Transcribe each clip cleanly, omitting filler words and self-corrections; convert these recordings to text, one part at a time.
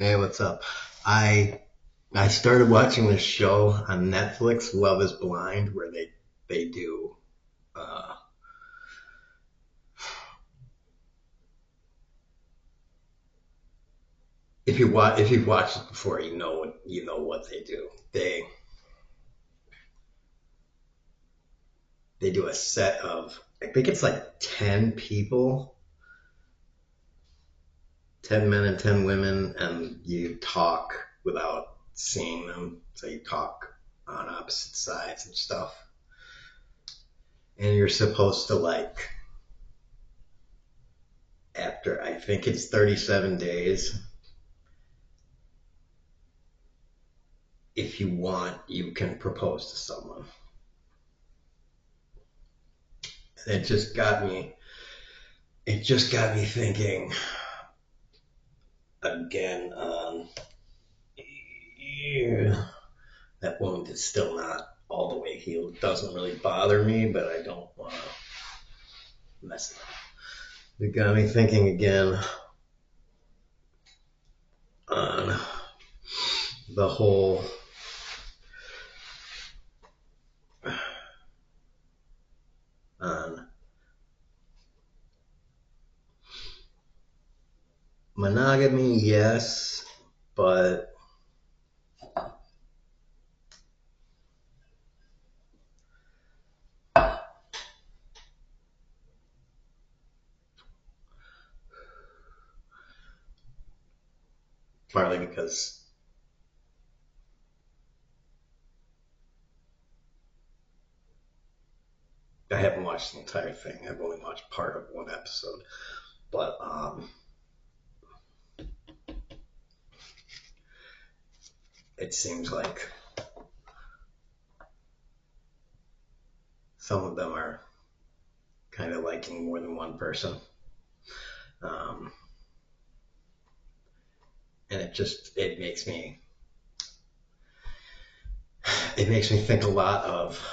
Hey, what's up? I I started watching this show on Netflix, Love Is Blind, where they do. Uh, if you've watched it before, you know what they do. They do a set of, I think it's like 10 people, 10 men and 10 women, and you talk without seeing them. So you talk on opposite sides and stuff, and you're supposed to like after I think it's 37 days if you want, you can propose to someone. And it just got me thinking again on yeah, that wound is still not all the way healed. It doesn't really bother me, but I don't want to mess it up. It got me thinking again on the whole on monogamy, yes, but partly because I haven't watched the entire thing. I've only watched part of one episode, but it seems like some of them are kind of liking more than one person. Um, and it makes me think a lot of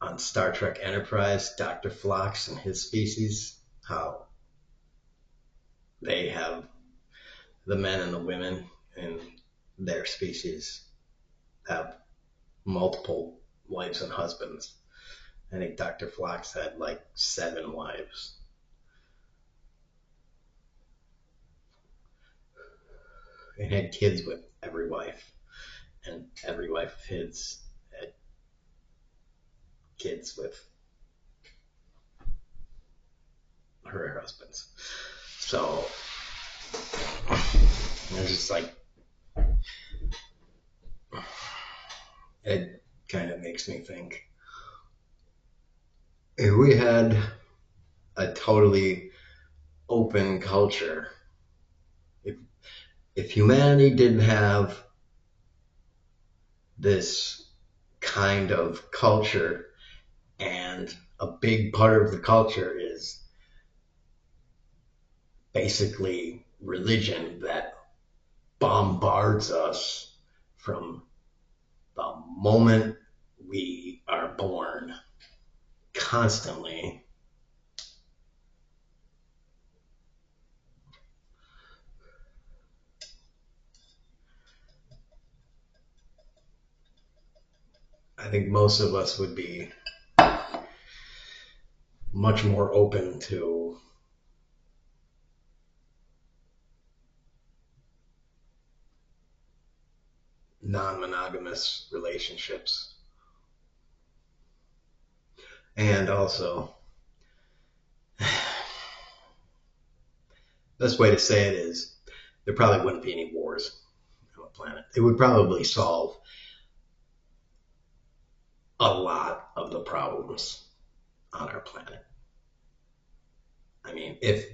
on Star Trek Enterprise, Dr. Phlox and his species, how they have the men and the women in their species have multiple wives and husbands. I think Dr. Phlox had like 7 wives and had kids with every wife, and every wife of his had kids with her husbands. So it's just like it kind of makes me think if we had a totally open culture, if if humanity didn't have this kind of culture, and a big part of the culture is basically religion that bombards us from the moment we are born constantly. I think most of us would be much more open to non-monogamous relationships. And also, best way to say it is there probably wouldn't be any wars on the planet. It would probably solve a lot of the problems on our planet. I mean, if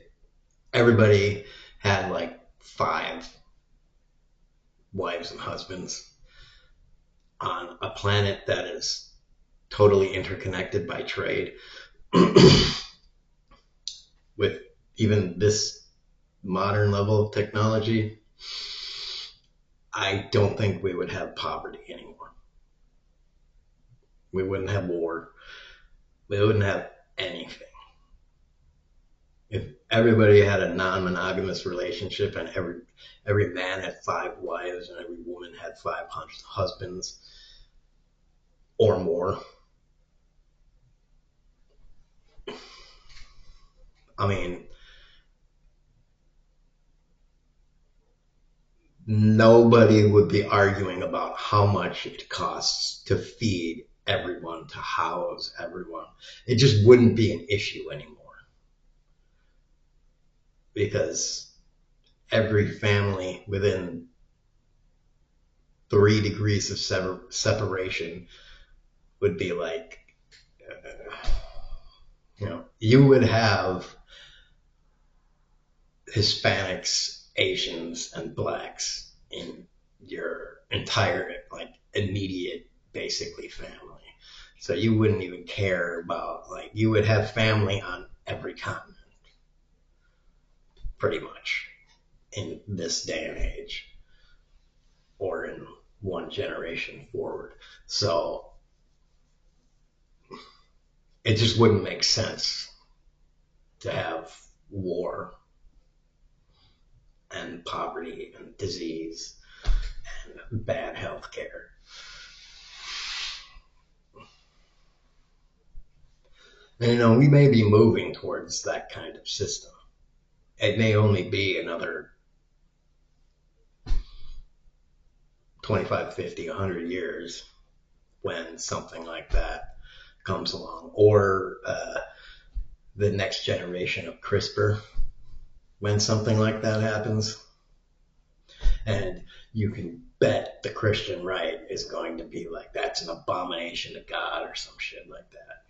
everybody had like 5 wives and husbands on a planet that is totally interconnected by trade, with even this modern level of technology, I don't think we would have poverty anymore. We wouldn't have war. We wouldn't have anything. If everybody had a non-monogamous relationship and every man had 5 wives and every woman had 5 husbands or more, I mean, nobody would be arguing about how much it costs to feed everyone, to house everyone. It just wouldn't be an issue anymore because every family within 3 degrees of separation would be like, you would have Hispanics, Asians, and blacks in your entire, like, immediate, basically family. So you wouldn't even care about, like, you would have family on every continent, pretty much, in this day and age, or in one generation forward. So it just wouldn't make sense to have war and poverty and disease and bad health care. And we may be moving towards that kind of system. It may only be another 25, 50, 100 years when something like that comes along, or the next generation of CRISPR, when something like that happens. And you can bet the Christian right is going to be like, that's an abomination to God or some shit like that.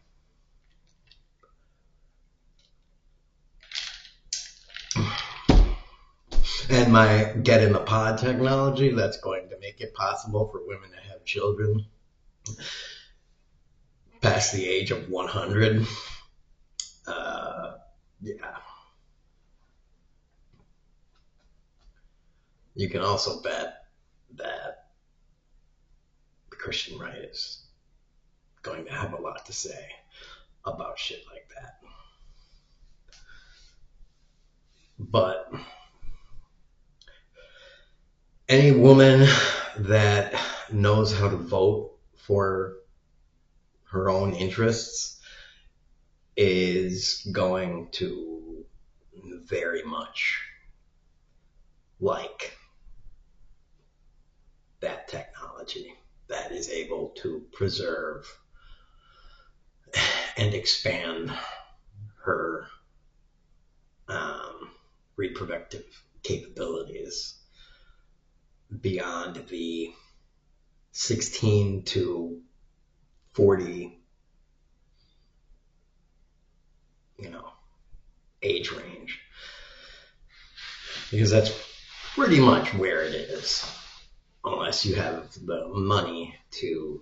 And my get in the pod technology, that's going to make it possible for women to have children past the age of 100. Yeah. You can also bet that the Christian right is going to have a lot to say about shit like that. But any woman that knows how to vote for her own interests is going to very much like that technology that is able to preserve and expand her reproductive capabilities beyond the 16 to 40, age range, because that's pretty much where it is, unless you have the money to,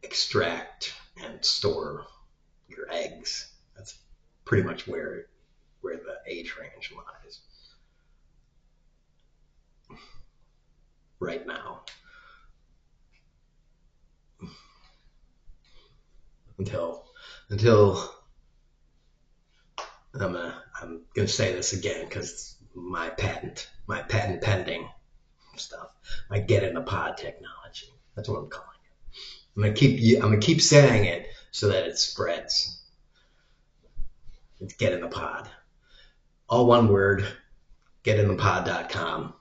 extract and store your eggs. That's pretty much where the age range lies right now. Until I'm gonna say this again because my patent pending stuff. My get in the pod technology. That's what I'm calling it. I'm gonna keep saying it so that it spreads. It's get in the pod. All one word. Getinthepod.com.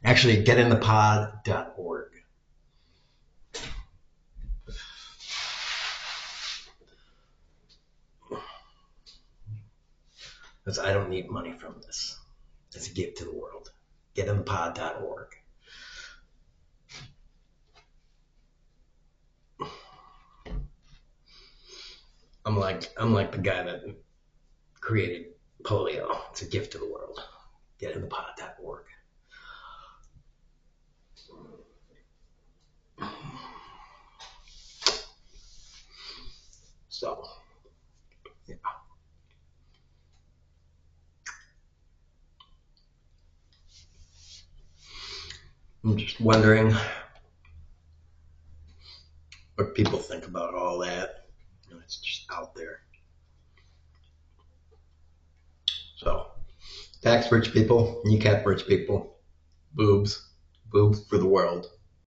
Actually, getinthepod.org. Because I don't need money from this. It's a gift to the world. Getinthepod.org. I'm like the guy that created polio. It's a gift to the world. Getinthepod.org. So, yeah. I'm just wondering what people think about all that. It's just out there. So, tax rich people, kneecap rich people, boobs, boobs for the world.